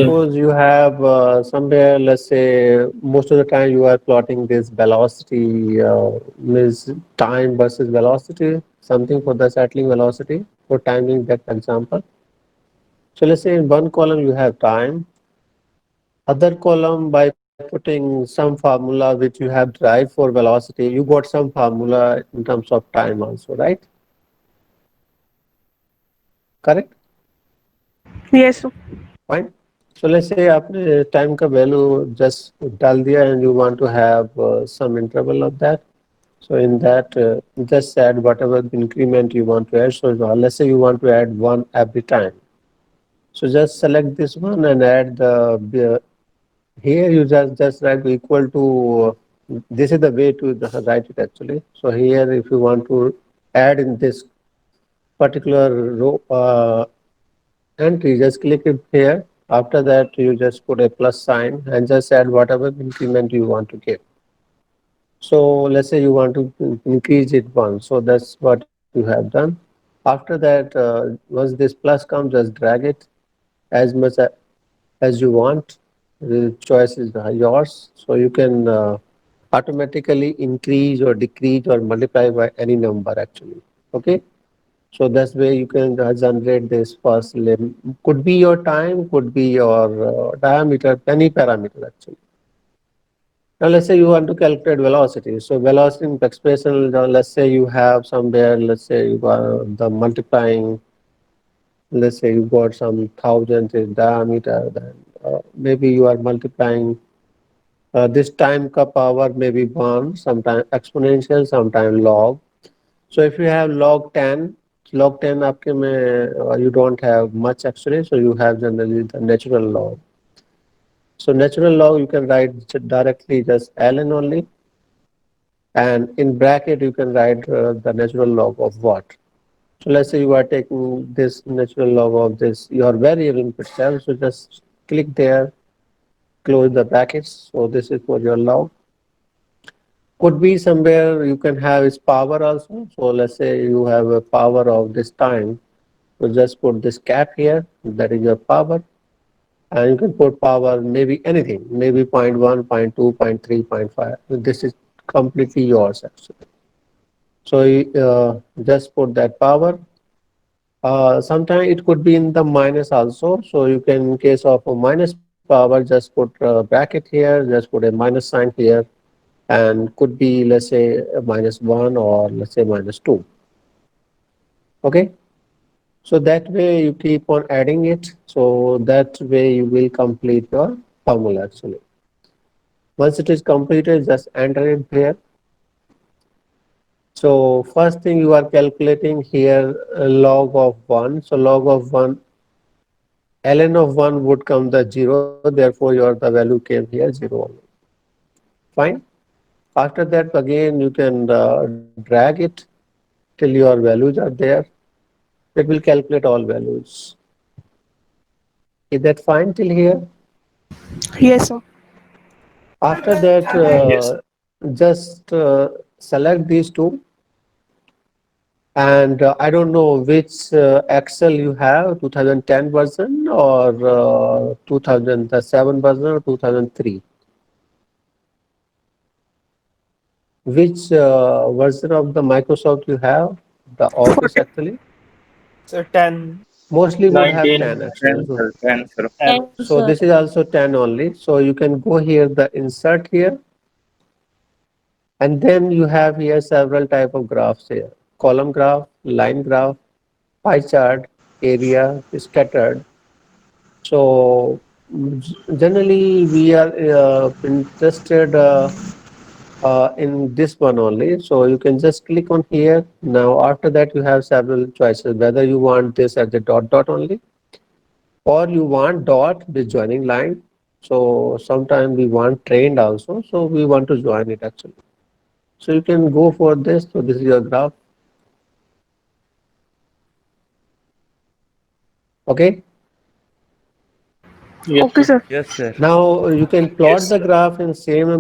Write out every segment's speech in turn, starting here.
suppose you have somewhere, let's say, most of the time you are plotting this velocity, means time versus velocity, something for the settling velocity for timing that example. So let's say in one column you have time, other column by putting some formula which you have derived for velocity, you got some formula in terms of time also, right? Correct? Yes, sir. Fine. So let's say आपने time का value just डाल दिया and you want to have some interval of that. So in that, just add whatever increment you want to add. So let's say you want to add one every time. So just select this one and add the here you just write equal to. This is the way to write it actually. So here, if you want to add in this particular row entry, just click it here. After that, you just put a plus sign and just add whatever increment you want to give. So let's say you want to increase it one. So that's what you have done. After that, once this plus comes, just drag it as much as you want. The choice is yours. So you can automatically increase or decrease or multiply by any number actually. Okay. So that's where you can generate this first limb. Could be your time, could be your diameter, any parameter actually. Now let's say you want to calculate velocity. So velocity in expression, let's say you have somewhere, let's say you got the multiplying, let's say you got some thousand is diameter, then maybe you are multiplying this time ka power maybe 1, sometime exponential, sometime log. So if you have log 10 आपके में you don't have much actually, so you have generally the natural log. So natural log you can write directly just ln only, and in bracket you can write the natural log of what. So let's say you are taking this natural log of this your variable input itself, so just click there, close the brackets. So this is for your log. Could be somewhere you can have its power also. So let's say you have a power of this time, so just put this cap here, that is your power, and you can put power maybe anything, maybe 0 0.1, 0 0.2, 0 0.3, 0.5. This is completely yours actually. So just put that power. Sometimes it could be in the minus also. So you can, in case of a minus power, just put a bracket here, just put a minus sign here, and could be, let's say, a -1 or let's say -2. Okay. So that way you keep on adding it. So that way you will complete your formula actually. Once it is completed, just enter it here. So first thing you are calculating here log of 1. So log of 1, ln of 1 would come the 0, therefore your the value came here 0 only. Fine. After that again you can drag it till your values are there. It will calculate all values. Is that fine till here? Yes, sir. After that, Yes. just select these two, and I don't know which Excel you have, 2010 version or 2007 version or 2003. Which version of the Microsoft you have, the Office 40. actually? So 10. Mostly would have 10 19, actually. 10, So, sir. 10, sir. And so sir. this is also 10 only. So you can go here, the insert here, and then you have here several type of graphs here. Column graph, line graph, pie chart, area, scattered. So generally we are interested in this one only. So you can just click on here. Now after that you have several choices, whether you want this as a dot dot only, or you want dot with joining line. So sometimes we want trained also. So we want to join it actually. So you can go for this. So this is your graph. Okay. Yes, Okay, sir. sir. Yes, sir. Now you can plot Yes, the sir. graph in same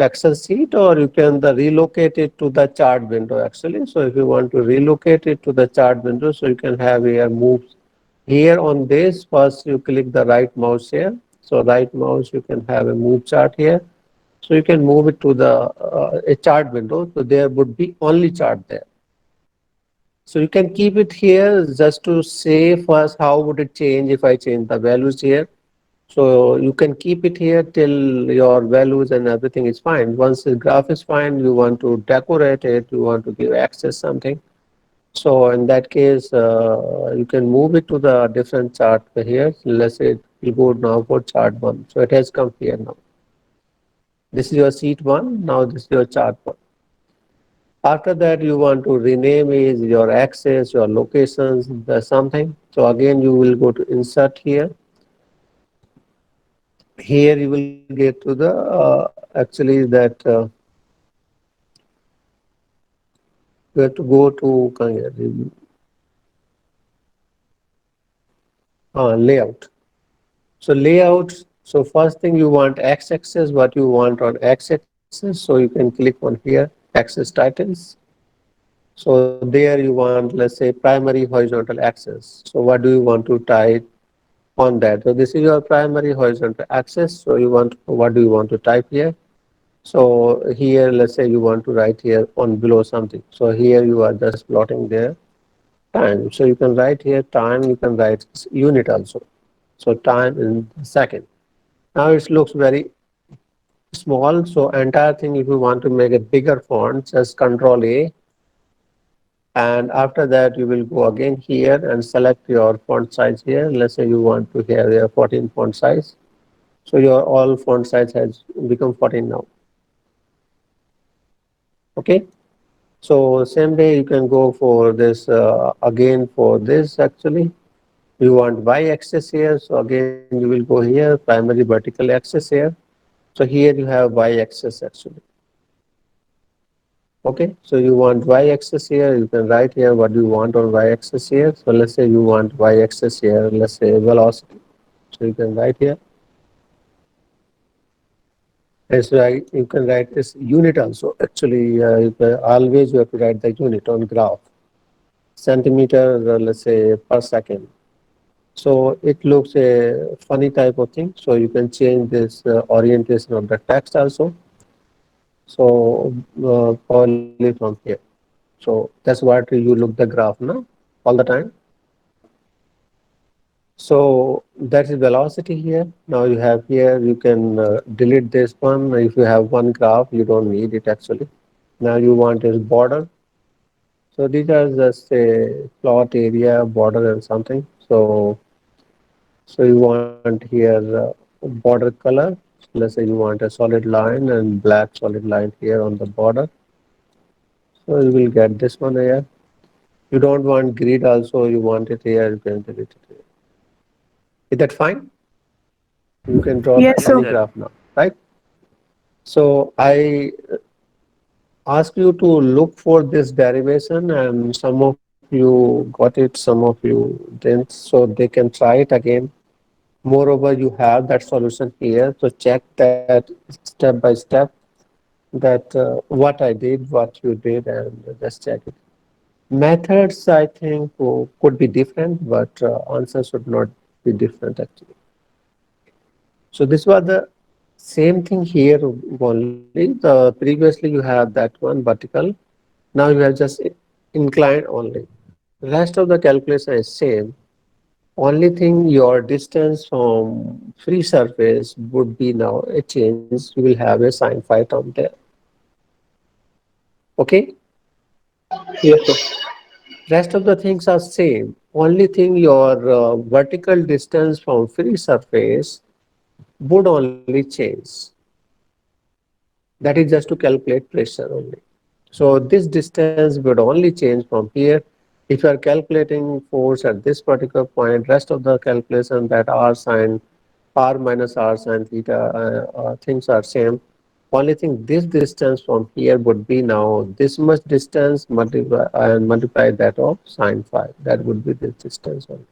Excel sheet, or you can relocate it to the chart window actually. So if you want to relocate it to the chart window, so you can have here moves here on this. First you click the right mouse here So right mouse, you can have a move chart here. So you can move it to the a chart window. So there would be only chart there. So you can keep it here just to say first how would it change if I change the values here. So you can keep it here till your values and everything is fine. Once the graph is fine, you want to decorate it, you want to give access something. So in that case, you can move it to the different chart here. Let's say you go now for chart one. So it has come here now. This is your sheet one. Now this is your chart one. After that, you want to rename is your access, your locations, the something. So again, you will go to insert here. Here you will get to the actually that you have to go to layout. So layout. So first thing you want x-axis, what you want on x-axis. So you can click on here, axis titles. So there you want, let's say, primary horizontal axis. So what do you want to type on that? So this is your primary horizontal axis. So you want, what do you want to type here? So here, let's say you want to write here on below something. So here you are just plotting there time. So you can write here time, you can write unit also. So time in second. Now it looks very small. So entire thing, if you want to make a bigger font, just Control A. And after that, you will go again here and select your font size here. Let's say you want to have a 14 font size. So your all font size has become 14 now. Okay. So same way you can go for this again for this actually. You want y-axis here. So again you will go here, primary vertical axis here. So here you have y-axis actually. Okay, so you want y-axis here, you can write here what you want on y-axis here. So let's say you want y-axis here, let's say velocity. So you can write here. That's right, you can write this unit also. Actually, always you have to write the unit on graph. Centimeter, let's say per second. So it looks a funny type of thing. So you can change this orientation of the text also. So probably from here. So that's what you look the graph now all the time. So that is velocity here. Now you have here, you can delete this one. If you have one graph, you don't need it actually. Now you want is border. So these are just a plot area, border and something. So you want here border color. Let's say you want a solid line and black solid line here on the border. So you will get this one here. You don't want grid also, you want it here, you can delete it here. Is that fine? You can draw Yes, Yes, sir. any sir. graph now, right? So I ask you to look for this derivation and some of you got it, some of you didn't, so they can try it again. Moreover, you have that solution here, so check that step by step that what I did, what you did, and just check it. Methods, I think, could be different, but answers should not be different actually. So this was the same thing here only. The previously you have that one vertical. Now you have just inclined only. Rest of the calculation is same. Only thing your distance from free surface would be now a change. You will have a sine phi term there. Okay. Yes, sir. Rest of the things are same. Only thing your vertical distance from free surface would only change. That is just to calculate pressure only. So this distance would only change from here. If you are calculating force at this particular point, rest of the calculation that r sine, r minus r sine theta things are same. Only thing this distance from here would be now this much distance multiply that of sine phi. That would be this distance only.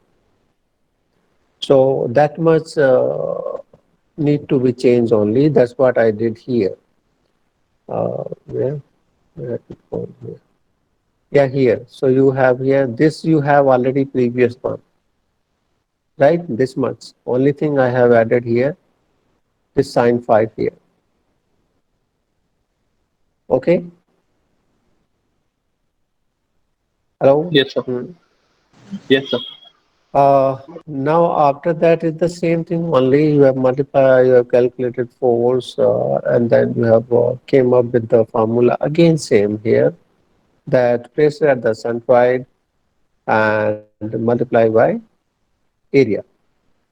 So that much need to be changed only. That's what I did here. Yeah, where it go here. Yeah, here. So you have here, this you have already previous one, right? This much. Only thing I have added here. this sine phi here. Okay? Hello? Yes, sir. Yes, sir. Now after that is the same thing only you have multiplied, you have calculated force, and then you have came up with the formula again same here, that pressure at the centroid and multiply by area.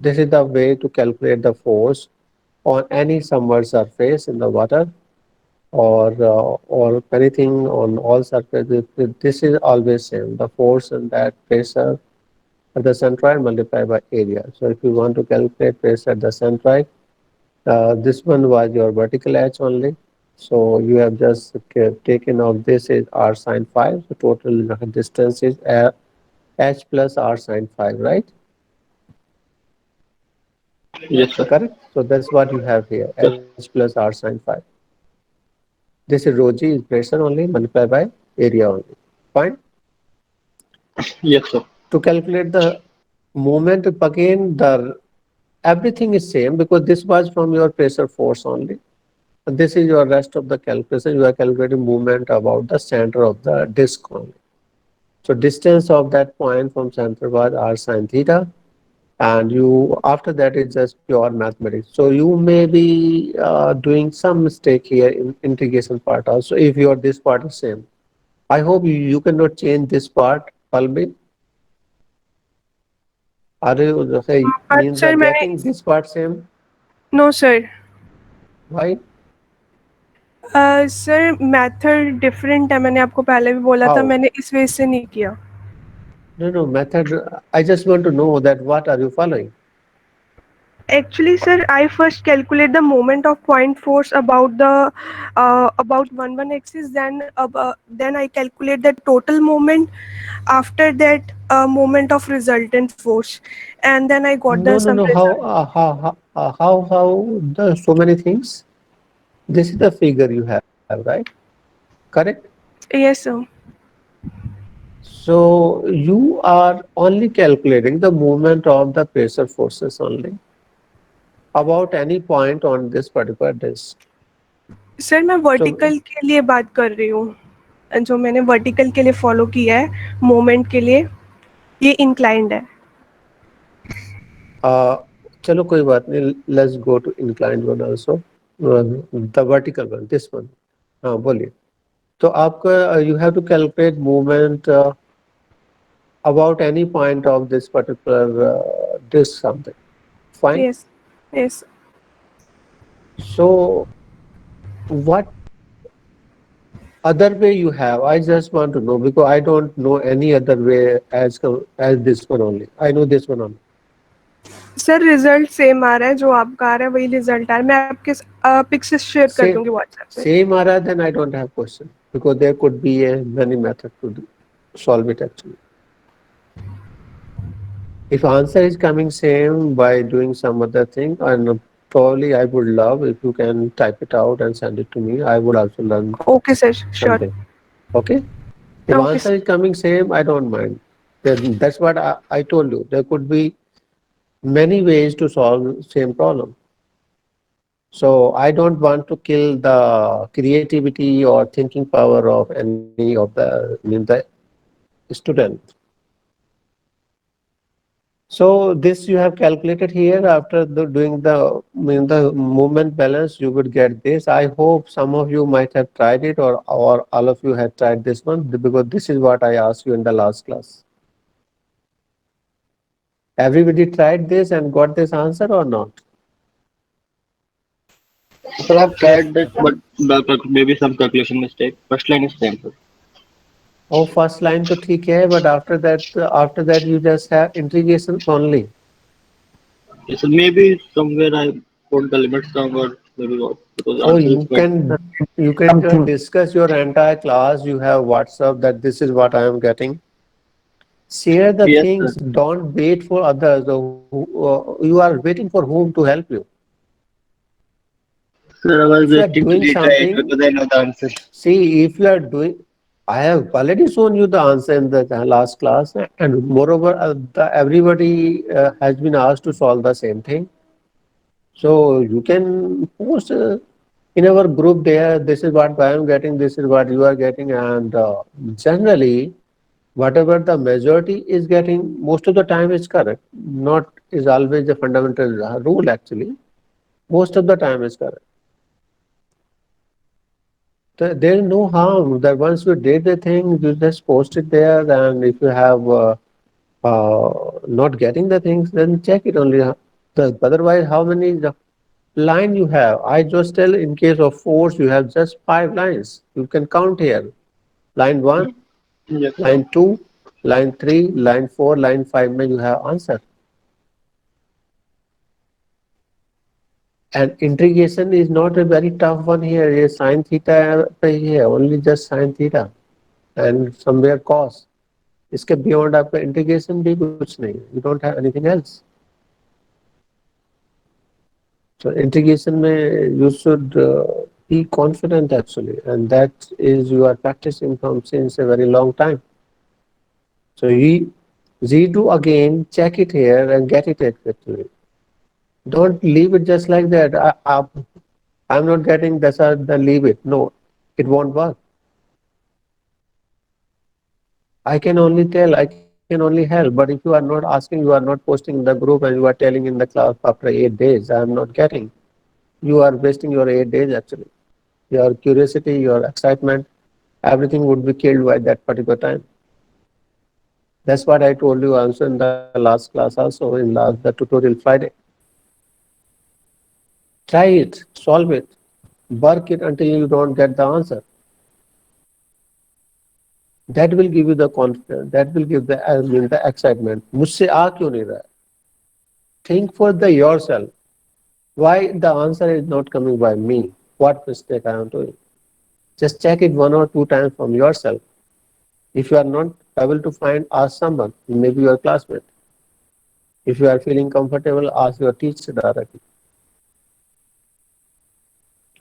This is the way to calculate the force on any submerged surface in the water, or anything on all surfaces. This is always same. The force and that pressure at the centroid multiplied by area. So if you want to calculate pressure at the centroid, this one was your vertical edge only. So you have just taken off this is r sine phi. So total distance is h plus r sine phi, right? Yes, sir. Correct. So that's what you have here, Yes. h plus r sine phi. This is rho g is pressure only multiplied by area only. Fine. Yes, sir. To calculate the moment again, the everything is same because this was from your pressure force only. And this is your rest of the calculation. You are calculating movement about the center of the disk only. So distance of that point from center was r sine theta, and you after that is just pure mathematics. So you may be doing some mistake here in integration part also if your this part is same. I hope you cannot change this part, Palbi. Are you say means sir are मैंने getting this part same? No sir Why? Sir method different है, मैंने आपको पहले भी बोला था, How? मैंने इस वजह से नहीं किया. No, method. I just want to know that what are you following? Actually, sir, I first calculate the moment of point force about the about one axis. Then I calculate the total moment. After that, moment of resultant force, and then I got the some No. result. How? The so many things. This is the figure you have, right? Correct. Yes, sir. So you are only calculating the movement of the pressure forces only about any point on this particular disk. Sir मैं So vertical के लिए बात कर रही हूँ, जो मैंने vertical के लिए फॉलो किया है मोमेंट के लिए, ये इंक्लाइंड है. uh, चलो कोई बात नहीं. Let's go to inclined one also. The vertical one, this one. हाँ बोलिए. तो आपका you have to calculate movement about any point of this particular disk something. Fine. Yes yes. So what other way you have? I just want to know because I don't know any other way as this one only. I know this one only. Sir result same आ रहा है, जो आपका आ रहा है वही result आ रहा है. मैं आपके पिक्स शेयर कर Same दूंगी व्हाट्सएप पे. same ara, then I don't have question because there could be a many method to solve it actually. If answer is coming same by doing some other thing, and probably I would love if you can type it out and send it to me. I would also learn okay sir, sure. something. Okay. If okay answer sir. is coming same, I don't mind. Then that's what I told you. There could be many ways to solve same problem. So I don't want to kill the creativity or thinking power of any of the student. So this you have calculated here after doing the movement balance, you would get this. I hope some of you might have tried it, or all of you have tried this one because this is what I asked you in the last class. Everybody tried this and got this answer or not? Sir, I've tried that, but maybe some calculation mistake. First line is same, sir. Oh, first line to ठीक है, but after that you just have integrations only. Yes, sir. Maybe somewhere I put the limits wrong, or maybe what, because the Oh, answer is quite. you can discuss your entire class. You have WhatsApp that this is what I am getting. Share the Yes, sir. things. Don't wait for others. You are waiting for whom to help you. Sir, I was If you are waiting to doing retry it something, because I know the answer. see if you are doing. I have already shown you the answer in the last class, and moreover, everybody has been asked to solve the same thing. So you can post in our group there, this is what I am getting, this is what you are getting, and generally, whatever the majority is getting, most of the time is correct. Not is always a fundamental rule actually. Most of the time is correct. There is no harm that once you did the thing, you just post it there, and if you have not getting the things, then check it only. Otherwise, how many line you have? I just tell in case of force, you have just 5 lines. You can count here. Line 1, Yes, sir. line 2, line 3, line 4, line 5 mein you have answer. And integration is not a very tough one here. ये sin theta here, only just sin theta and somewhere cos. इसके beyond आपका integration भी कुछ नहीं. You don't have anything else. So integration में you should be confident actually, and that is you are practicing from since a very long time. So you redo again, check it here and get it exactly. Don't leave it just like that. I'm not getting this, then leave it. No, it won't work. I can only tell, I can only help. But if you are not asking, you are not posting in the group and you are telling in the class after 8 days, I am not getting. You are wasting your 8 days actually. Your curiosity, your excitement, everything would be killed by that particular time. That's what I told you also in the last class, also in the tutorial Friday. Try it, solve it, work it until you don't get the answer. That will give you the confidence. That will give the excitement. मुझसे आ क्यों नहीं रहा है? Think for the yourself. Why the answer is not coming by me? What mistake I am doing? Just check it 1 or 2 times from yourself. If you are not able to find, ask someone, maybe your classmate. If you are feeling comfortable, ask your teacher directly.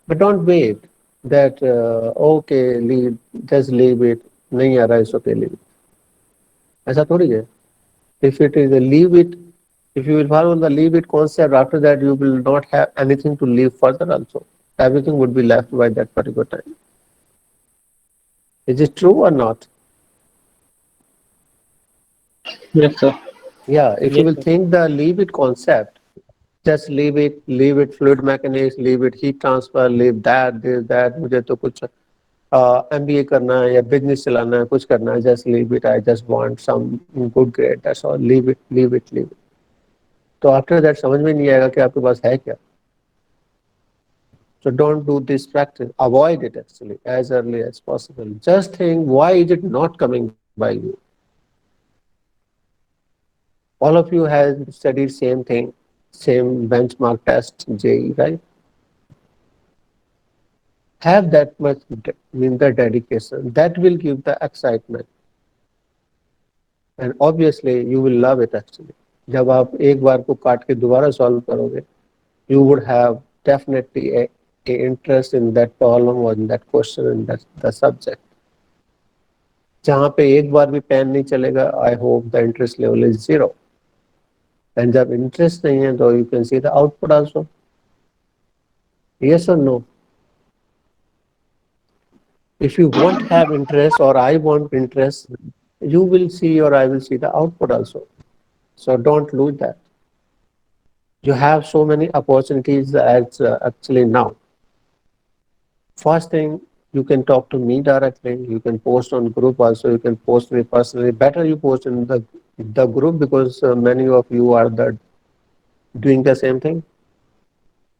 But don't wait that, okay, leave, just leave it. नहीं आ रहा है, okay, leave it. ऐसा थोड़ी है. If it is a leave it, if you will follow the leave it concept, after that you will not have anything to leave further also. Everything would be left by that particular time. Is it true or not? Yes, sir. Yeah, if you Yes, will sir. think the leave it concept, just leave it fluid mechanics, leave it heat transfer, leave that, this, that, मुझे तो कुछ MBA करना है या business चलाना है, कुछ करना है, just leave it, I just want some good grade, that's all, leave it, leave it, leave it. तो आफ्टर दैट समझ में नहीं आएगा कि आपके पास है क्या. So don't do this practice. Avoid it actually as early as possible. Just think, why is it not coming by you? All of you have studied same thing, same benchmark test, JE, right? Have that much in the dedication. That will give the excitement. And obviously you will love it actually. जब आप एक बार को काट के दोबारा solve करोगे, you would have definitely a interest in that problem or in that question in that the subject. जहाँ पे एक बार भी पेन नहीं चलेगा, I hope the interest level is 0. And जब interest नहीं है, तो you can see the output also. Yes or no? If you won't have interest or I want interest, you will see or I will see the output also. So don't lose that. You have so many opportunities as actually now. First thing, you can talk to me directly. You can post on group also. You can post me personally. Better you post in the group because many of you are doing the same thing.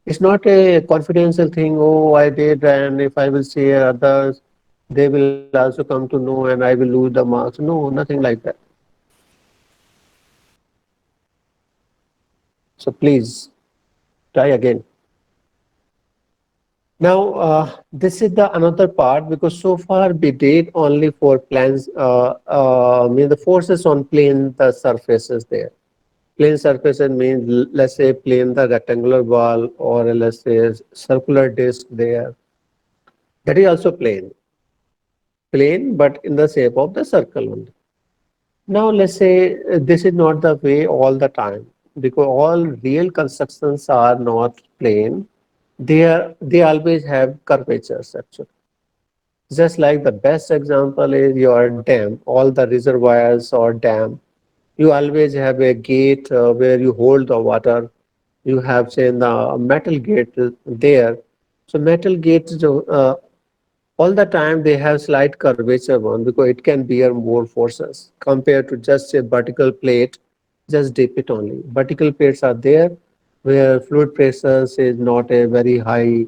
It's not a confidential thing. Oh, I did, and if I will share others, they will also come to know, and I will lose the marks. No, nothing like that. So please try again. Now, this is the another part because so far we did only for planes, mean the forces on plane the surfaces there. Plane surfaces means let's say plane the rectangular wall or let's say circular disc there. That is also plane. Plane, but in the shape of the circle only. Now let's say this is not the way all the time. because all real constructions are not plane. They always have curvatures actually. Just like the best example is your dam, all the reservoirs or dam, you always have a gate where you hold the water. You have say the metal gate there. So metal gates all the time they have slight curvature one because it can bear more forces compared to just a vertical plate, just dip it only. Vertical plates are there where fluid pressures is not a very high,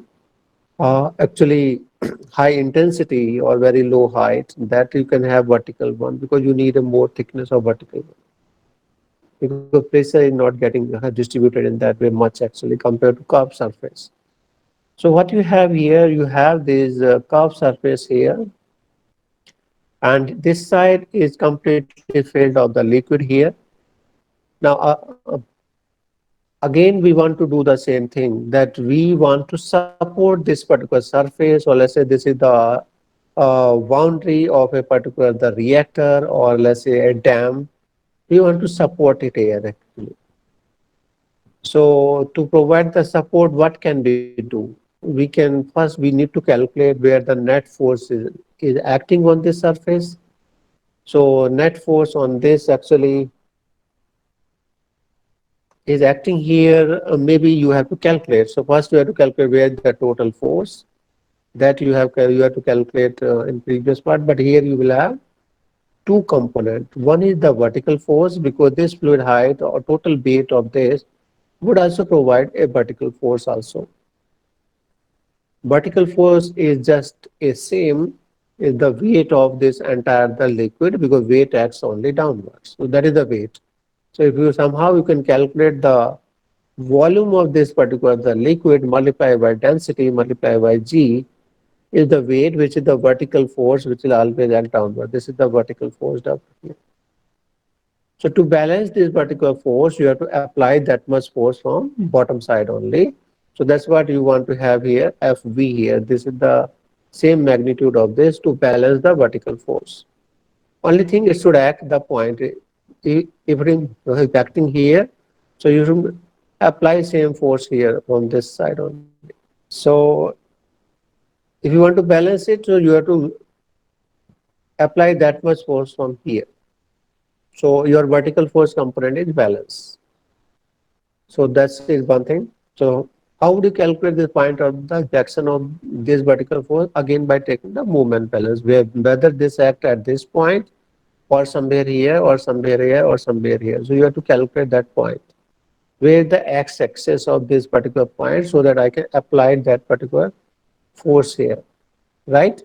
actually high intensity or very low height, that you can have vertical one because you need a more thickness of vertical one. Because pressure is not getting distributed in that way much actually compared to curved surface. So what you have here, you have this curved surface here, and this side is completely filled of the liquid here. Now, again, we want to do the same thing, that we want to support this particular surface, or let's say this is the boundary of a particular the reactor, or let's say a dam. We want to support it here actually. So to provide the support, what can we do? We need to calculate where the net force is acting on this surface. So net force on this actually is acting here. Maybe you have to calculate. So first you have to calculate where the total force that you have to calculate in previous part. But here you will have two components. One is the vertical force because this fluid height or total weight of this would also provide a vertical force also. Vertical force is just a same is the weight of this entire the liquid because weight acts only downwards. So that is the weight. So if you somehow you can calculate the volume of this particular the liquid multiplied by density multiplied by g is the weight, which is the vertical force which will always act downward. This is the vertical force W. So to balance this particular force, you have to apply that much force from bottom side only. So that's what you want to have here, Fv here. This is the same magnitude of this to balance the vertical force. Only thing it should act the point. If it is acting here, so you should apply same force here on this side only. So if you want to balance it, so you have to apply that much force from here. So your vertical force component is balanced. So that's is one thing. So how would you calculate the point of the action of this vertical force? Again, by taking the moment balance, whether this act at this point or somewhere here or somewhere here or somewhere here. So you have to calculate that point where the x-axis of this particular point so that I can apply that particular force here, right?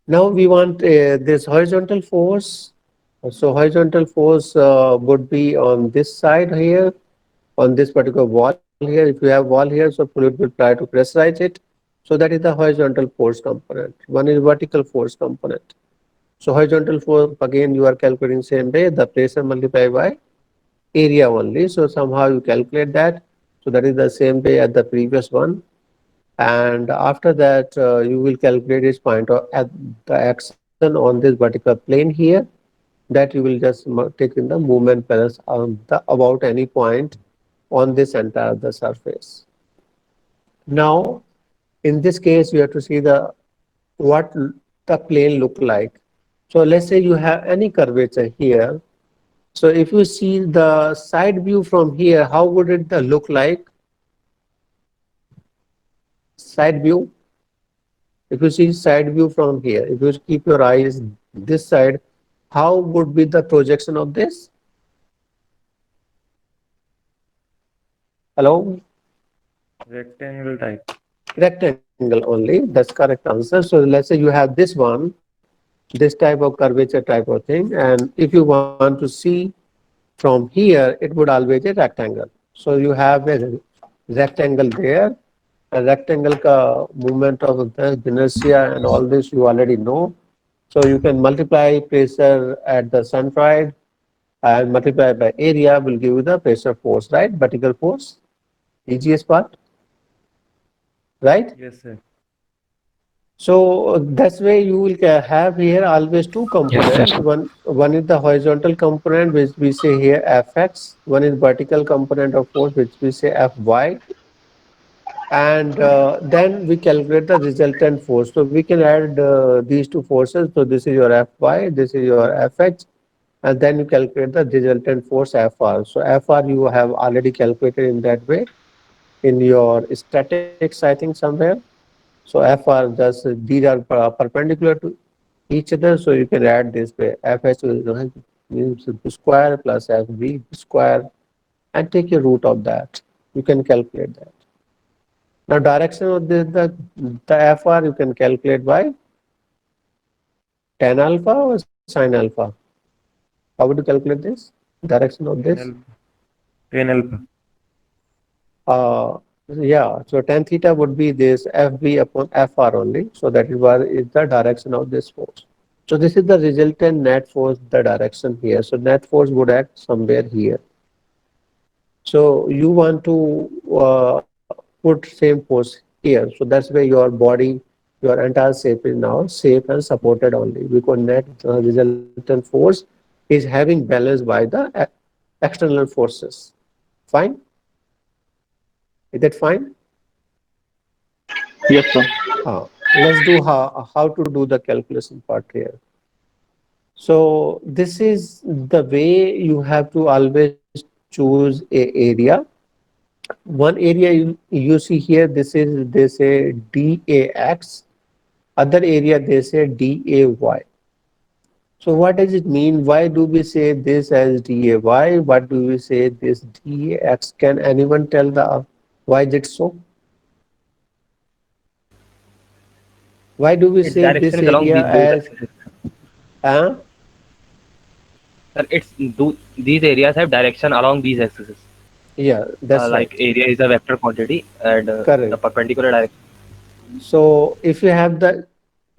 Now we want this horizontal force. So horizontal force would be on this side here, on this particular wall here. If you have wall here, so fluid will try to pressurize it. So that is the horizontal force component. One is vertical force component. So horizontal force, again, you are calculating same way, the pressure multiplied by area only. So somehow you calculate that. So that is the same way as the previous one. And after that, you will calculate its point at the action on this particular plane here, that you will just take in the movement balance on the about any point on this entire the surface. Now, in this case, you have to see the what the plane look like. So let's say you have any curvature here. So if you see the side view from here, how would it look like? Side view. If you see side view from here, if you keep your eyes this side, how would be the projection of this? Hello? Rectangle type. Rectangle only. That's correct answer. So let's say you have this one, this type of curvature type of thing, and if you want to see from here, it would always a rectangle. So you have a rectangle there. A rectangle ka movement of the inertia and all this you already know. So you can multiply pressure at the centroid and multiply by area will give you the pressure force, right? Vertical force, easiest part, right? Yes, sir. So that's why you will have here always two components. sir. One is the horizontal component, which we say here Fx. One is vertical component of force, which we say Fy. And then we calculate the resultant force. So we can add these two forces. So this is your Fy, this is your Fx, and then you calculate the resultant force Fr. So Fr you have already calculated in that way in your statics, I think somewhere. So Fr just these are perpendicular to each other, so you can add this way. Fh means square plus Fv square, and take your root of that. You can calculate that. Now direction of the Fr you can calculate by tan alpha or sin alpha. How would you calculate this? Direction of Tan this? alpha. Tan alpha. Uh, yeah, so tan theta would be this Fb upon Fr only. So that is what is the direction of this force. So this is the resultant net force, the direction here. So net force would act somewhere here. So you want to put same force here. So that's where your body, your entire shape is now safe and supported only, because net resultant force is having balance by the external forces. Fine? Is that fine? Yes, sir. Let's do how to do the calculation part here. So this is the way you have to always choose a area. One area you see here, this is they say DAX, other area they say DAY. So what does it mean? Why do we say this as DAY? What do we say this DAX? Can anyone tell the why is it so? Why do we Its say direction this is along area those as axes. uh, Sir, these areas have direction along these axes. yeah, that's Like right. area is a vector quantity, and the Correct. perpendicular direction. So if you have the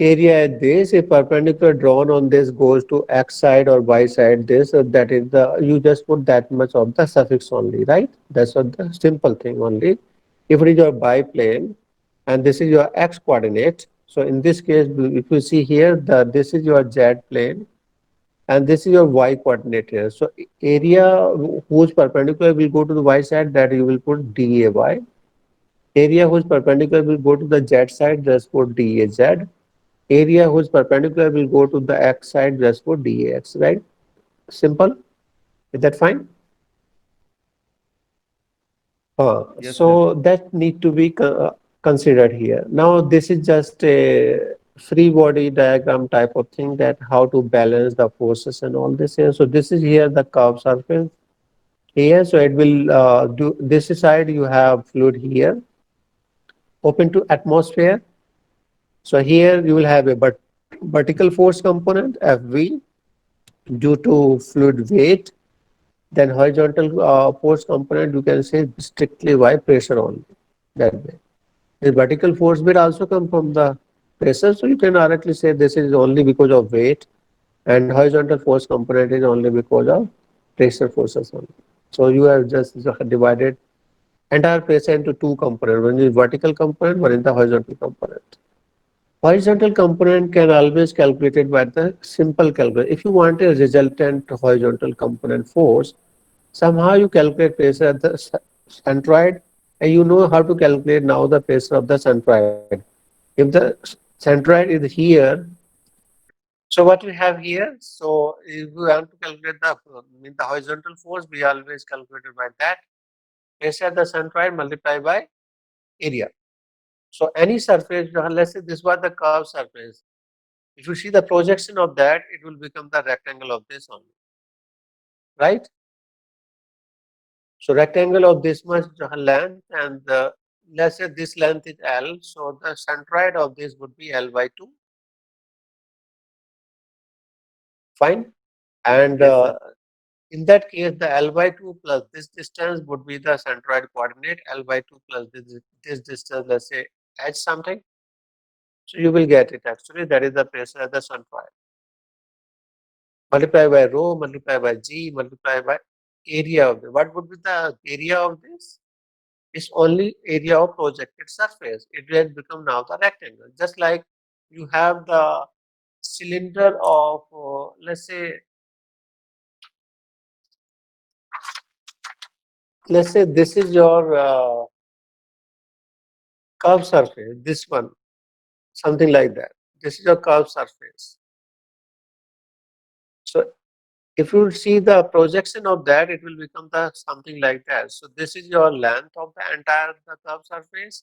area at this, a perpendicular drawn on this goes to x side or y side, this, that is the, you just put that much of the suffix only, right? That's what the simple thing only. If it is your biplane and this is your x coordinate, so in this case, if you see here, this is your z plane and this is your y coordinate here. So area whose perpendicular will go to the y side, that you will put DAY. Area whose perpendicular will go to the z side, just put DAZ. Area whose perpendicular will go to the x side, just put DAX, right? Simple. Is that fine? Yes, sir. So that need to be considered here. Now this is just a free body diagram type of thing, that how to balance the forces and all this here. So this is here the curved surface here. So it will do this side, you have fluid here open to atmosphere. So here you will have a vertical force component Fv due to fluid weight. Then horizontal force component you can say strictly by pressure only. That way. The vertical force will also come from the pressure. So you can directly say this is only because of weight, and horizontal force component is only because of pressure forces only. So you have just divided entire pressure into two components. One is vertical component, one is the horizontal component. Horizontal component can always calculated by the simple calculation. If you want a resultant horizontal component force, somehow you calculate pressure at the centroid, and you know how to calculate now the pressure of the centroid. If the centroid is here, so what we have here, so if we want to calculate the horizontal force, we always calculate it by that. Pressure at the centroid multiplied by area. So any surface, let's say this was the curved surface. If you see the projection of that, it will become the rectangle of this only, right? So rectangle of this much length, and let's say this length is L. So the centroid of this would be L by 2. Fine. And Yes, sir. in that case, the L by 2 plus this distance would be the centroid coordinate. L by 2 plus this distance, let's say H something. So you will get it actually. That is the pressure at the centroid. Multiply by rho, multiply by G, multiply by area of this. What would be the area of this? It's only area of projected surface. It will become now the rectangle. Just like you have the cylinder of, let's say this is your curved surface, this one, something like that. This is your curved surface. So if you see the projection of that, it will become the something like that. So this is your length of the entire curved surface.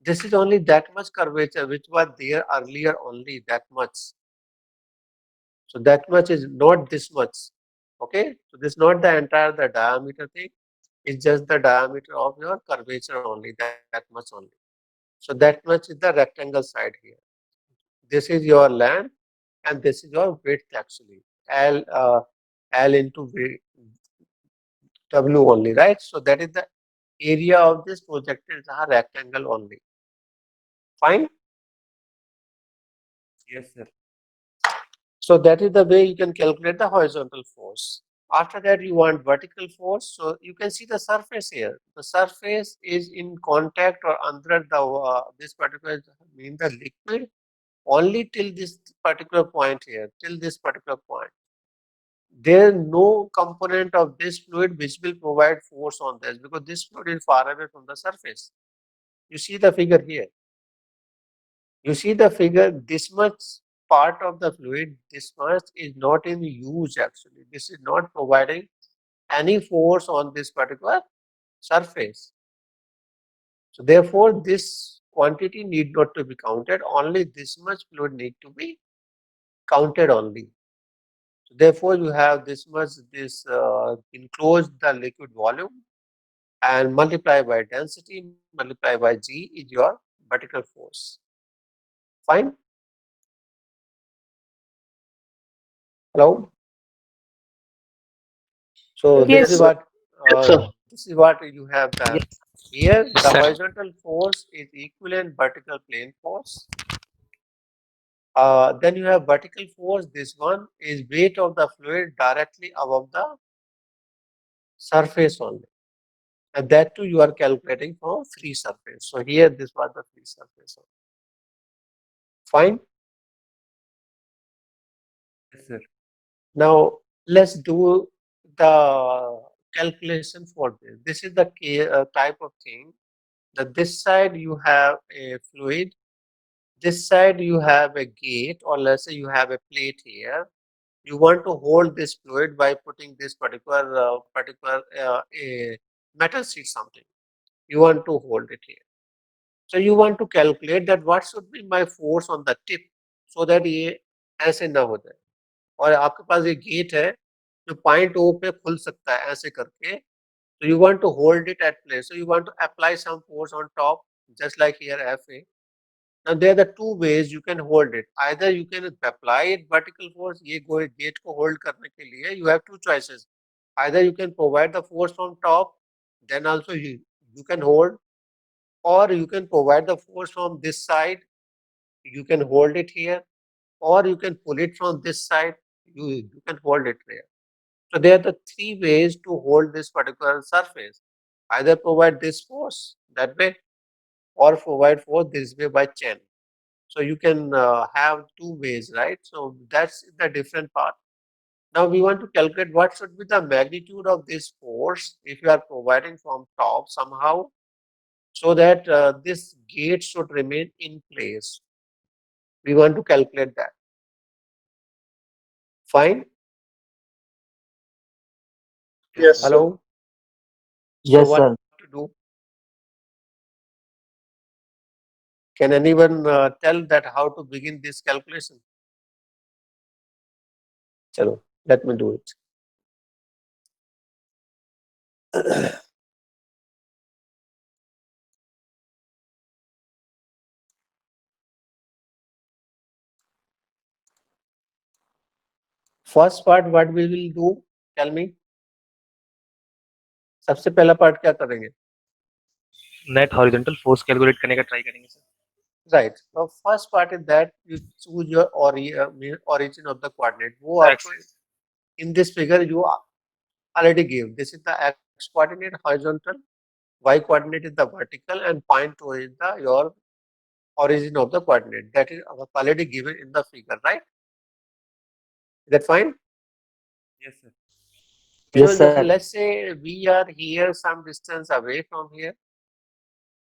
This is only that much curvature which was there earlier, only that much. So that much is not this much. Okay, so this is not the entire the diameter thing. It's just the diameter of your curvature only, that much only. So that much is the rectangle side here. This is your length and this is your width actually. L into W only, right? So that is the area of this projected rectangle only. Fine. Yes, sir. So that is the way you can calculate the horizontal force. After that, you want vertical force. So you can see the surface here. The surface is in contact or under the this particular mean the liquid only till this particular point here, till this particular point. There is no component of this fluid which will provide force on this because this fluid is far away from the surface. You see the figure here. You see the figure, this much part of the fluid, this much is not in use actually. This is not providing any force on this particular surface. So therefore, this quantity need not to be counted, only this much fluid need to be counted only. So therefore, you have this much, this enclosed the liquid volume and multiply by density, multiply by G is your vertical force. Fine. Hello. So Yes. this is what Yes, sir. you have done. Here Yes, the sir. horizontal force is equivalent vertical plane force. Then you have vertical force. This one is weight of the fluid directly above the surface only, and that too you are calculating from free surface. So here this was the free surface. Fine. Yes, sir. Now let's do the calculation for this. This is the type of thing that this side you have a fluid, this side you have a gate, or let's say you have a plate here. You want to hold this fluid by putting this particular a metal sheet something. You want to hold it here. So you want to calculate that what should be my force on the tip so that ये ऐसे ना हो जाए और आपके पास ये gate है जो पॉइंट ओ पे खुल सकता है ऐसे करके. So you want to hold it at place. So you want to apply some force on top, just like here FA. Now there are the two ways you can hold it. Either you can apply it vertical force. ये gate को hold करने के लिए you have two choices. Either you can provide the force from top, then also you can hold, or you can provide the force from this side. You can hold it here, or you can pull it from this side. You can hold it there. So there are the three ways to hold this particular surface. Either provide this force that way, or provide force this way by chain. So you can have two ways, right? So that's the different part. Now we want to calculate what should be the magnitude of this force if you are providing from top somehow, so that this gate should remain in place. We want to calculate that. Fine. Yes, sir. Hello. Yes, So what sir. to do? Can anyone tell that how to begin this calculation? Chalo, let me do it. First part, what we will do? Tell me. सबसे पहला part क्या करेंगे? Net horizontal force calculate करने का try करेंगे sir. Right. Now, first part is that you choose your origin of the coordinate. वो Sir, आपको in this figure you already gave. This is the x coordinate horizontal, y coordinate is the vertical, and point O is the your origin of the coordinate. That is already given in the figure, right? Is that fine? Yes, sir. So let's say we are here some distance away from here.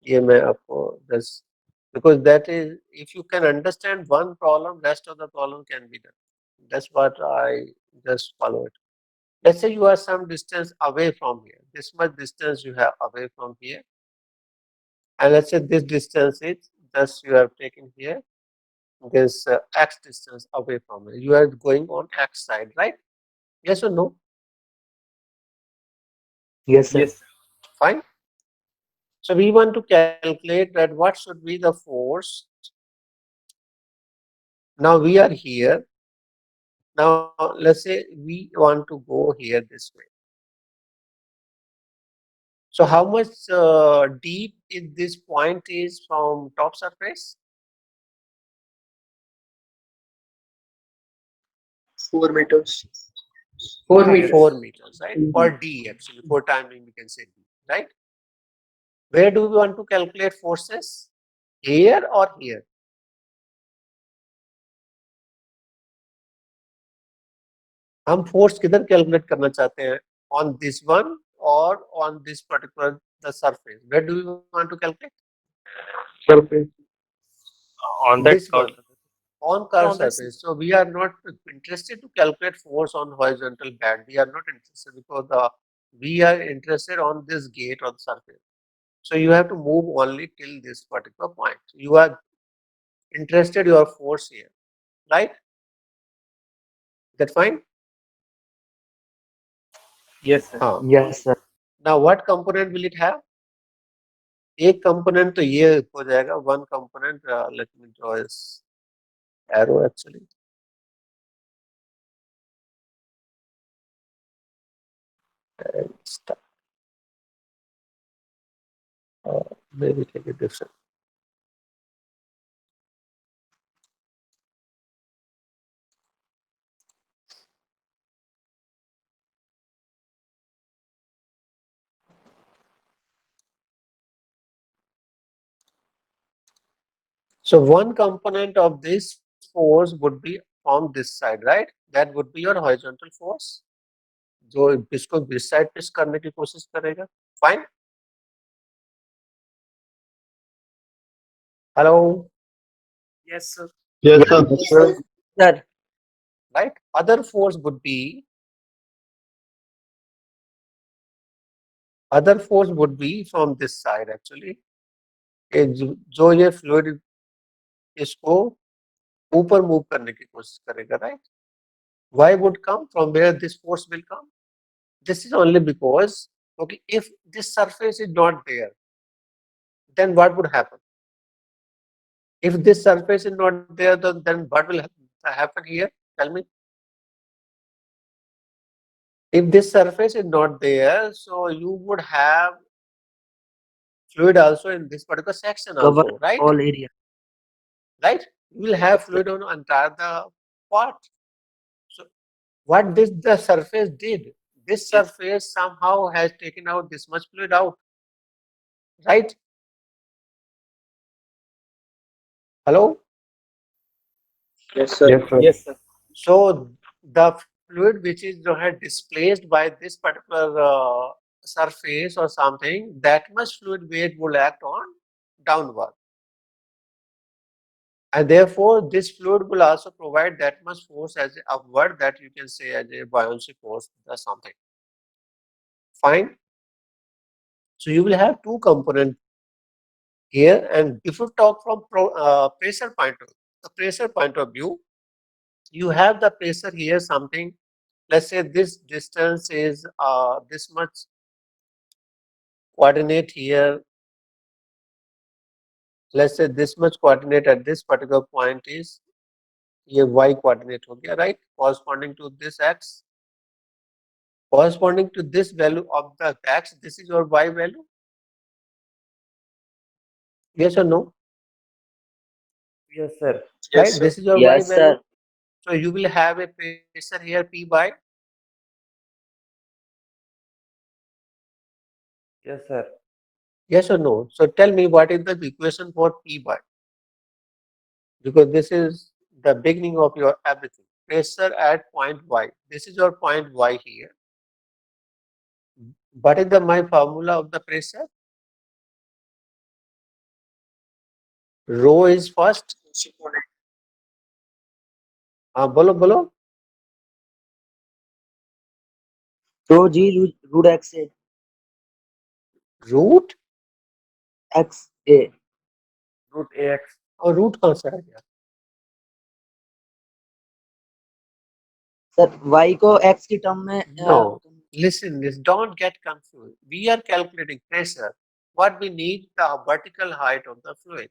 ये मैं आपको just because that is if you can understand one problem, rest of the problem can be done. That's what I just follow it. Let's say you are some distance away from here. This much distance you have away from here, and let's say this distance is just you have taken here. This x distance away from here. You are going on x side, right? Yes or no? Yes. Fine. So we want to calculate that what should be the force. Now we are here. Now let's say we want to go here this way. So how much deep is this point is from top surface? 4 meters. 4 meters. 4 meters, right? Or D actually, for time being we can say D, right? Where do we want to calculate forces? Here or here? हम force किधर calculate करना चाहते हैं? On this one or on this particular the surface? Where do you want to calculate? Surface. On that This one. On curved surface. So we are not interested to calculate force on horizontal band. We are not interested because we are interested on this gate on surface. So you have to move only till this particular point. You are interested your force here, right? Is that fine? Yes, sir. हाँ. Yes, sir. Now what component will it have? एक component तो ये हो जाएगा. One component. Let me draw this arrow actually. And start. Maybe take a different. So one component of this force would be on this side, right? That would be your horizontal force. जो इसको this side push करने की कोशिश करेगा. Fine. Hello. Yes, sir. Yes, sir. Sir. Right. Other force would be from this side actually. कि जो ये fluid इसको ऊपर move करने की कोशिश करेगा, right? Why would come? From where this force will come? This is only because, okay, if this surface is not there, then what would happen? If this surface is not there, then what will happen here? Tell me. If this surface is not there, so you would have fluid also in this particular section Cover also, right? all area. Right? You will have fluid on entire the part. So what the surface did? This surface somehow has taken out this much fluid out, right? Hello? Yes, sir. Yes, sir. Yes, sir. So the fluid which is displaced by this particular surface or something, that much fluid weight will act on downward. And therefore, this fluid will also provide that much force as upward, that you can say as a buoyancy force or something. Fine. So you will have two components here, and if you talk from pressure point of view, you have the pressure here something. Let's say this distance is this much coordinate here. Let's say this much coordinate at this particular point is ये y coordinate हो गया, right? Corresponding to this x, corresponding to this value of the x, this is your y value. Yes or no? Yes, sir. Right? This is your y Yes, value. sir. So you will have a pressure here P by. Yes, sir. Yes or no? So tell me what is the equation for P by. because this is the beginning of your everything. Pressure at point Y. This is your point Y here. What is the my formula of the pressure? Rho is first. हाँ बोलो बोलो. Rho G root X A. Root X A. Root AX. और root कहाँ से आ गया? Sir y को x की term में No. Listen, don't get confused. We are calculating pressure. What we need the vertical height of the fluid.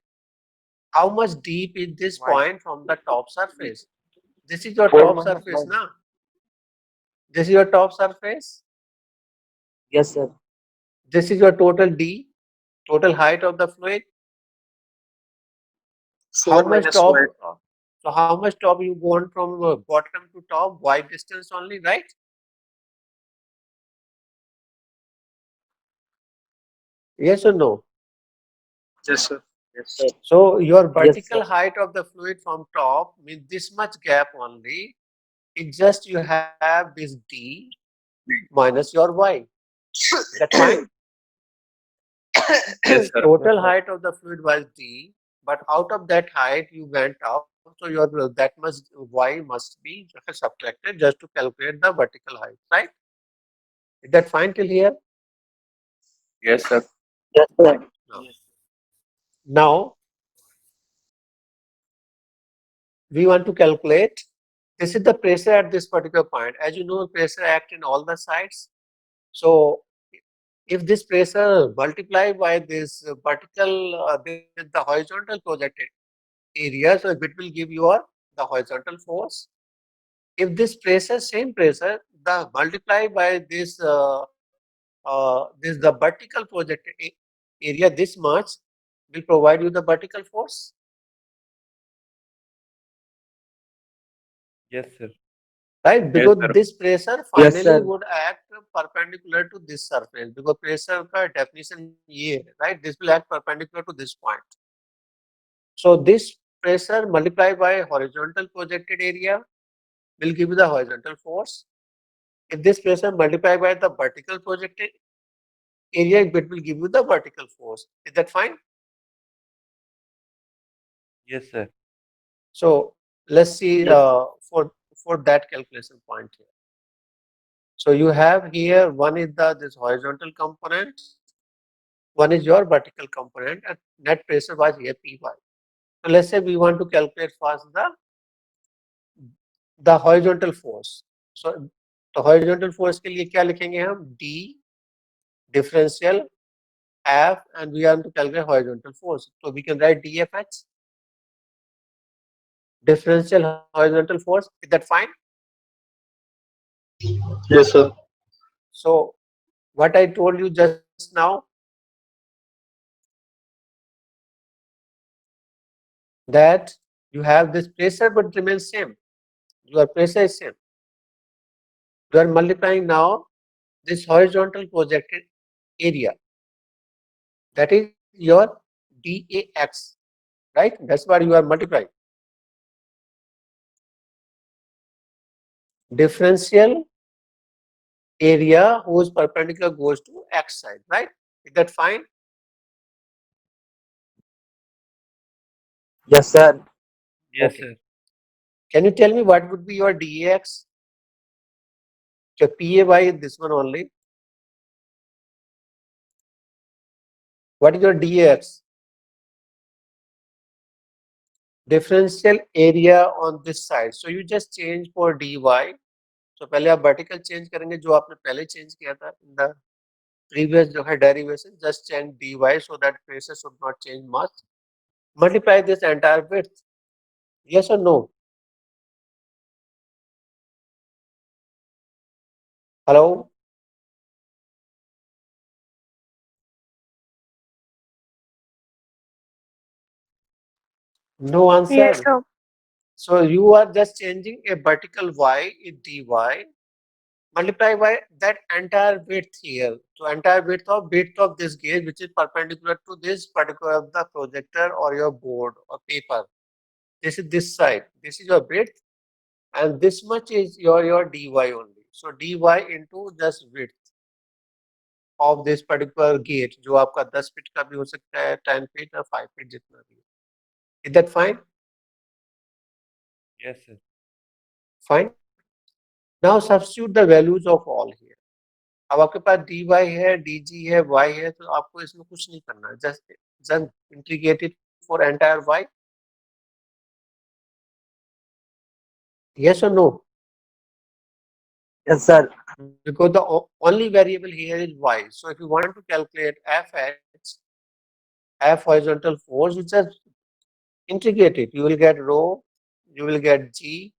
How much deep is this Why? point from the top surface? This is your 4 top minus surface 1. now. This is your top surface. yes sir. This is your total D, total height of the fluid. 4 How much minus top? 1. So how much top you gone from bottom to top? Y distance only, right? Yes or no? Yes, sir. Yes sir. So your Yes, vertical sir. height of the fluid from top means this much gap only. It's just you have this D minus your Y. That's fine. Yes, sir. Total Yes, sir. height of the fluid was D, but out of that height you went up. So your that much Y must be subtracted just to calculate the vertical height, right? Is that fine till here? Yes, sir. Yes sir. No. Now we want to calculate. This is the pressure at this particular point. As you know, pressure act in all the sides. So if this pressure multiply by this vertical, the horizontal projected area, so it will give you the horizontal force. If this pressure, same pressure, the multiply by this the vertical projected area, this much will provide you the vertical force. Yes, sir. Right, because sir. this pressure Yes, finally sir. would act perpendicular to this surface, because pressure का definition ये है, right? This will act perpendicular to this point. So this pressure multiplied by horizontal projected area will give you the horizontal force. If this pressure multiplied by the vertical projected area, it will give you the vertical force. Is that fine? Yes, sir. So let's see Yes. For that calculation point here. So you have here, one is this horizontal component, one is your vertical component, and net pressure was here Py. So let's say we want to calculate first the horizontal force. So the horizontal force के लिए क्या लिखेंगे हम? D differential F, and we want to calculate horizontal force. So we can write DFH, differential horizontal force. Is that fine? Yes, sir. So what I told you just now, that you have this pressure but remains same. Your pressure is same. You are multiplying now this horizontal projected area. That is your DAX, right? That's what you are multiplying. Differential area whose perpendicular goes to X side, right? Is that fine? Yes sir. Yes, Okay. sir. Can you tell me what would be your DAX? So PAY is this one only. What is your DAX? Differential area on this side. So you just change for DY. So पहले आप vertical change करेंगे जो आपने पहले change किया था in the previous जो है derivation. Just change dy so that pressure should not change much. Multiply this entire width. Yes or no? Hello? No answer. Yes, sir. So you are just changing a vertical y in dy, multiply by that entire width here. So entire width of this gauge, which is perpendicular to this particular of the projector or your board or paper. this is this side, this is your width, and this much is your dy only. So dy into just width of this particular gate, जो आपका 10 feet का भी हो सकता है, 10 feet और 5 feet जितना भी. Is that fine? Yes, sir. Fine. Now substitute the values of all here. अब आपके पास dy है, dg है, y है, तो आपको इसमें कुछ नहीं करना है, just integrate it for entire y. Yes or no? Yes, sir. Because the only variable here is y. So if you want to calculate F horizontal force, you just integrate it. You will get rho, you will get g,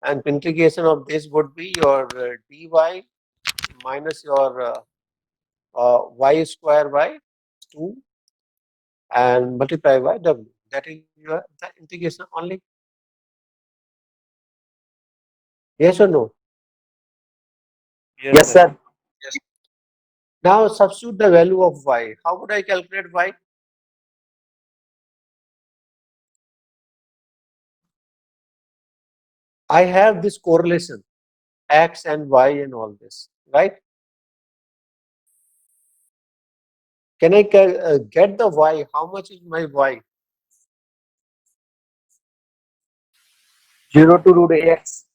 and integration of this would be your dy minus your y square by 2 and multiply by w. That is your the integration only. Yes or no? Yes, sir. Now substitute the value of y. How would I calculate y? I have this correlation, x and y and all this, right? Can I get the y? How much is my y? 0 to root ax.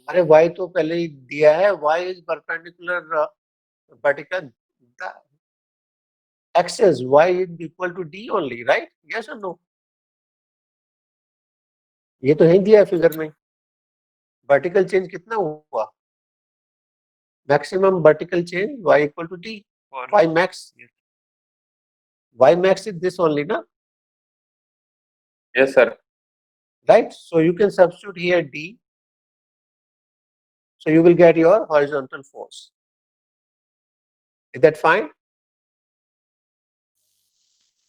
अरे y तो पहले ही दिया है. Y is perpendicular vertical. The axis y is equal to d only, right? Yes or no? ये तो है दिया है फिगर में. वर्टिकल चेंज कितना हुआ? Maximum vertical change y equal to d. Y max. Y max is this only, na? Yes, sir. Right? So you can substitute here d. So you will get your horizontal force. Is that fine?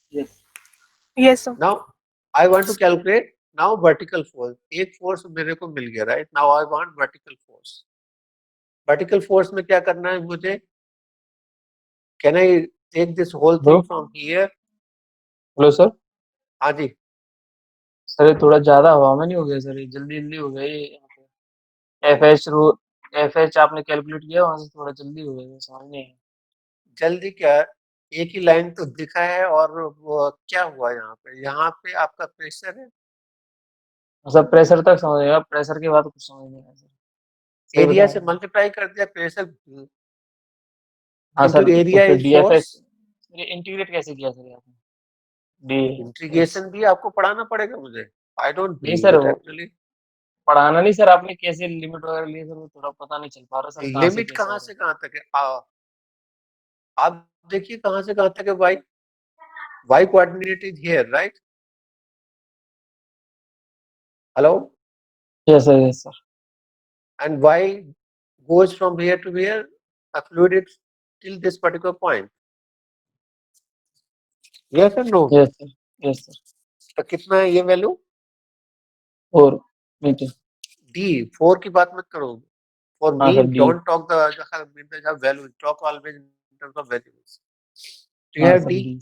Yes. Yes, sir. Now I want to calculate now vertical force. एक force मेरे को मिल गया, right? Now I want vertical force. Vertical force में क्या करना है मुझे? Can I take this whole thing from here? Hello sir. हाँ जी. सर ये थोड़ा ज्यादा हवा में नहीं हो गया सर, ये जल्दी जल्दी हो गया ये. एफ एच आपने कैलकुलेट किया, वहां से थोड़ा जल्दी हो गया, समझ नहीं है. जल्दी क्या? एक ही लाइन तो दिखा है और वो क्या हुआ यहाँ पे? यहाँ पे आपका प्रेशर है. सर प्रेशर तक समझ गया, प्रेशर के बाद कुछ समझ नहीं आया सर. सही एरिया बताया. से मल्टीप्लाई कर दिया प्रेशर हाँ सर, into area तो फिर is डीएफएच force. इंटीग्रेट कैसे किया सर आपने? डी इंटीग्रेशन भी आपको पढ़ाना पड़ेगा मुझे. आई डोंट नहीं बिलीव सर, इट वो एक्चुअली. पढ़ाना नहीं सर, आपने कैसे लिमिट वगैरह ली सर, वो थोड़ा पता नहीं चल पा रहा सर, कहाँ से लिमिट कैसे कहाँ हो से रहा कहाँ तक है? आप देखिए कहाँ से कहाँ तक है. y coordinate is here, right? Hello? है. Yes sir. And y goes from here to here, a fluid is till this particular point. Yes or no? Yes sir. तो कितना है ये वैल्यू? और नीचे. d. 4 की बात मत करो. For हाँ me, sir, D. don't talk the value. Talk always in terms of variables. Do you हाँ have सर, d? D.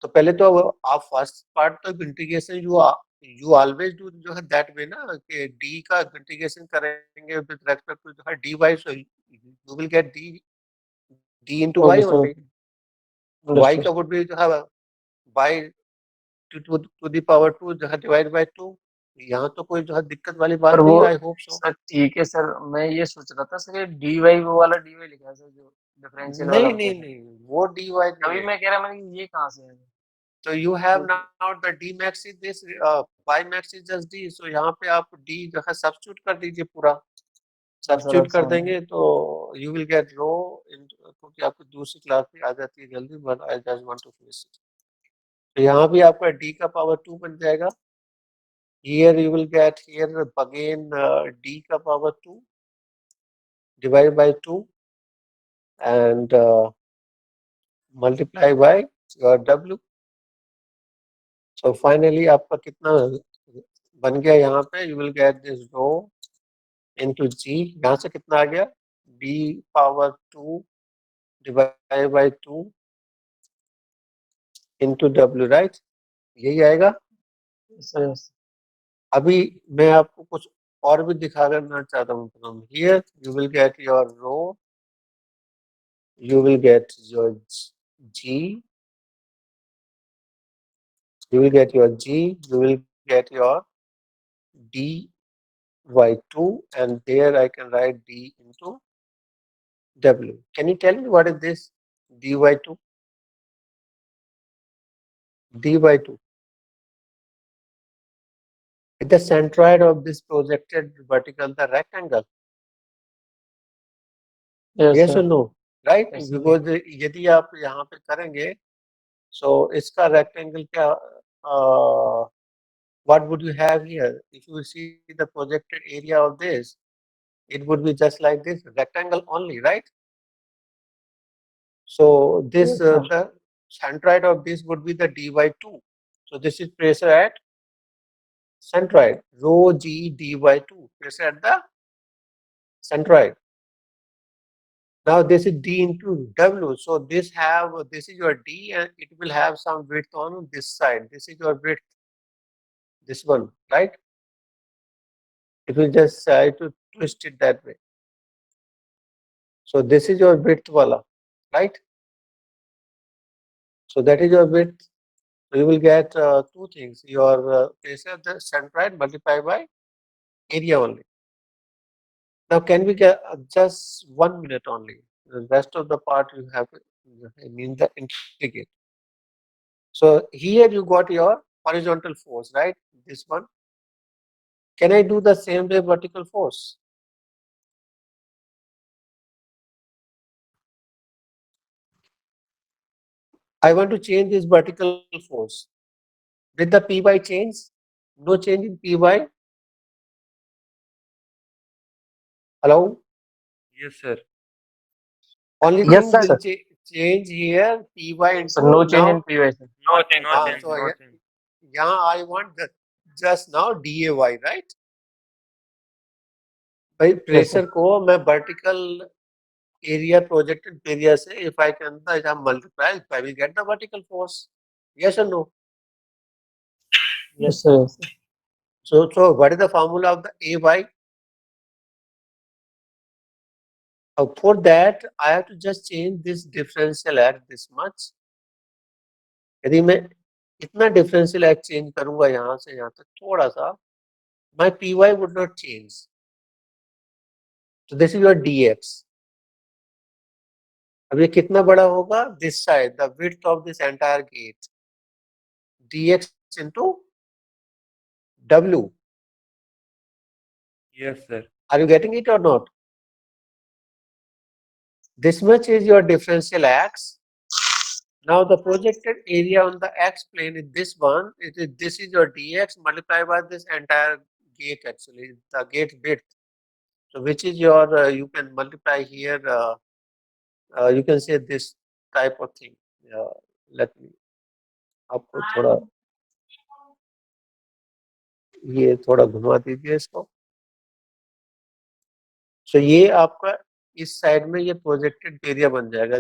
तो पहले तो आप फर्स्ट पार्ट तो इंटीग्रेशन यू ऑलवेज डू जो है दैट वे ना कि d का इंटीग्रेशन करेंगे विद रेस्पेक्ट टू जो है dy, so you will gate d into y okay sir, only. y का वुड बी जो है y to the power 2 जो है डिवाइड बाय 2. यहाँ तो कोई जो है दिक्कत वाली बात पर नहीं. वो आई होप सो. सर ठीक है सर, मैं ये सोच रहा था सर, ये डी वाई वो वाला डी वाई लिखा है सर, जो डिफरेंशियल वाला नहीं नहीं होता है. नहीं, वो dy नहीं अभी है. मैं कह रहा मैंने ये कहाँ से है. तो you have now the d max is this, y max is just d. So यहाँ पे आप d जो है सब्स्टिट्यूट कर दीजिए पूरा. सब्स्टिट्यूट कर देंगे तो you will get rho क्योंकि आपको दूसरी क्लास में आ जाती है जल्दी, but I just want to finish it. तो यहाँ भी आपका d का पावर 2 बन जाएगा. Here you will get here again d का power 2 divided by 2 and multiply by your w. So finally आपका कितना बन गया यहाँ पे? You will get this rho into g. यहाँ से कितना आ गया? d power 2 divided by 2 into w, right? यही आएगा. सर अभी मैं आपको कुछ और भी दिखा करना चाहता हूँ। From here you will get your row, you will get your G, you will get your G, you will get your dy2, and there I can write D into W. Can you tell me what is this dy2? dy2 is the centroid of this projected vertical, the rectangle. Yes, Yes sir. or no? Right? Yes, sir. Because यदि आप यहाँ पे करेंगे, so इसका rectangle क्या, what would you have here? If you see the projected area of this, it would be just like this rectangle only, right? So this Yes, sir. the centroid of this would be the dy2. So this is pressure at centroid, rho g dy2, pressure at the centroid. Now this is d into w. So this is your d, and it will have some width on this side. This is your width, this one, right? It will just try to twist it that way. So this is your width wala, right? So that is your width. So you will get two things: your pressure at the centroid multiplied by area only. Now, can we get just 1 minute only? The rest of the part you have in the integrate. So here you got your horizontal force, right? This one. Can I do the same way vertical force? I want to change this vertical force. Did the Py change? No change in Py. Hello? Yes, sir. Only Yes, thing sir. will change here Py into So no change in now. PY, sir. No change, no Ah, change, so no yeah, change. yeah, I want just now day, right? भाई Yes, sir. Pressure को मैं vertical area projected area से if I can multiply, I will get the vertical force. Yes or no? Yes, sir. Yes, sir. So what is the formula of the AY? For that I have to just change this differential at this much. यदि मैं इतना differential at change करूंगा यहाँ से यहाँ तक थोड़ा सा, my PY would not change. So this is your DX. अब ये कितना बड़ा होगा? This side, the width of this entire gate. DX into W. Yes, sir. Are you getting it or not? This much is your differential x. Now the projected area on the x plane is this one. This is your dx multiplied by this entire gate, actually the gate width. So which is your you can multiply here. You can say this type of thing. Let me आपको थोड़ा ये थोड़ा घुमा दीजिए इसको. So ये आपका इस साइड में ये प्रोजेक्टेड एरिया बन जाएगा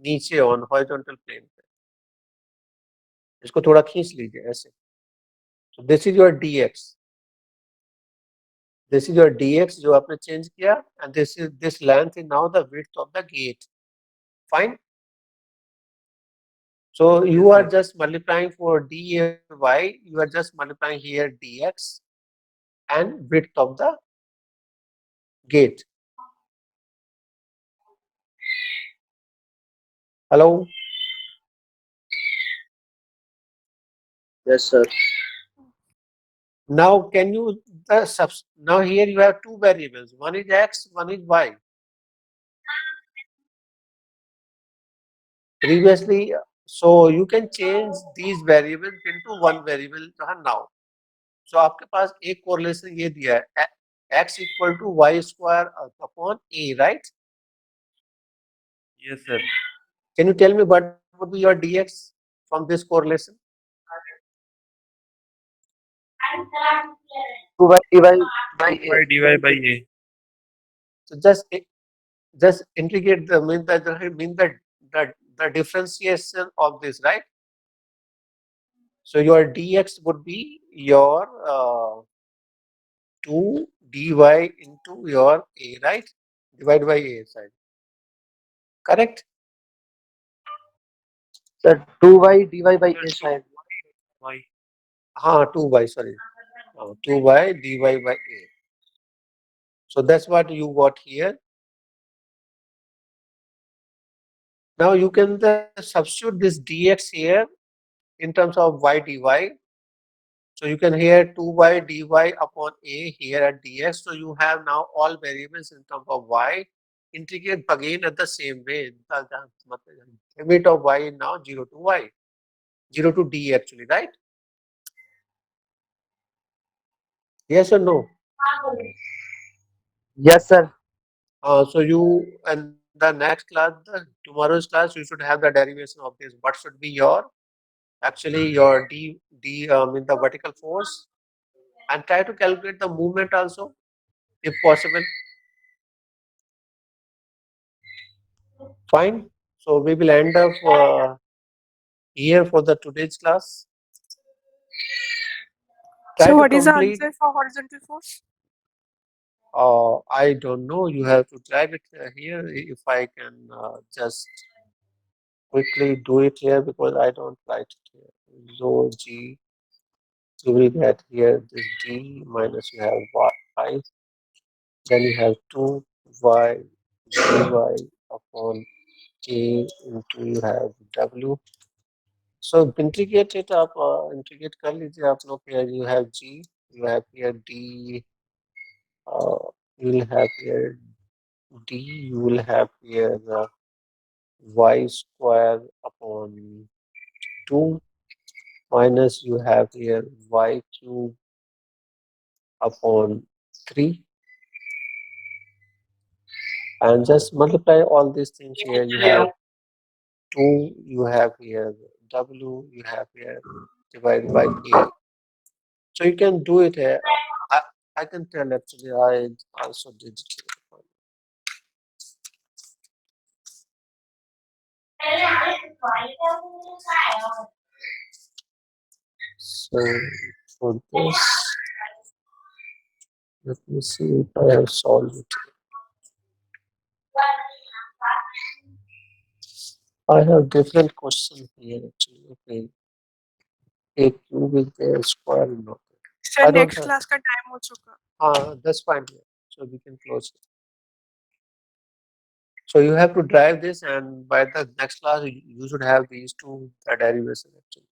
नीचे ऑन हॉरिजॉन्टल प्लेन पे. इसको थोड़ा खींच लीजिए ऐसे. So this is your dx. This is your dx जो आपने चेंज किया, and this length is now the width of the gate. Fine. So you are just multiplying for dy. You are just multiplying here dx and width of the gate. Hello. Yes, sir. Now can you now here you have two variables. One is x, one is y. Previously, so you can change these variables into one variable now. So आपके पास एक correlation ये दिया है x equal to y square upon a, right? Yes, sir. Can you tell me what would be your dx from this correlation? 2 by dy by By a. dy by a. So just integrate the differentiation of this, right? So your dx would be your 2 dy into your a, right? Divide by a side. Correct? Sir, 2y dy by a side. Why? 2 by, sorry. 2 by dy by a. So that's what you got here. Now you can substitute this dx here in terms of y dy. So you can here 2y dy upon a here at dx. So you have now all variables in terms of y. Integrate again at the same way. The limit of y is now 0 to y. 0 to d actually, right? Yes or no? Yes, sir. So you and the next class, tomorrow's class, you should have the derivation of this. What should be your actually your d in the vertical force, and try to calculate the movement also if possible. Fine. So we will end up here for the today's class. Try So to what is the complete. answer for horizontal force? I don't know. You have to type it here. If I can just quickly do it here because I don't write it here. So g, you will get here this d minus you have y, then you have 2y dy upon a into you have w. So integrate it up, integrate कर लीजिए आप लोग here you have g, you have here d, you will have here d, you will have here y square upon 2 minus you have here y cube upon 3 and just multiply all these things here. You have 2, you have here w, you have here divided by a. So you can do it here. I can tell actually I also did it here. So for this, let me see if I have solved it. I have different question here actually. Okay, a cube is there, square is not there. Sir, I don't next have. class का time हो चुका. That's fine here. So we can close it. So you have to drive this, and by the next class, you should have these two derivation actually.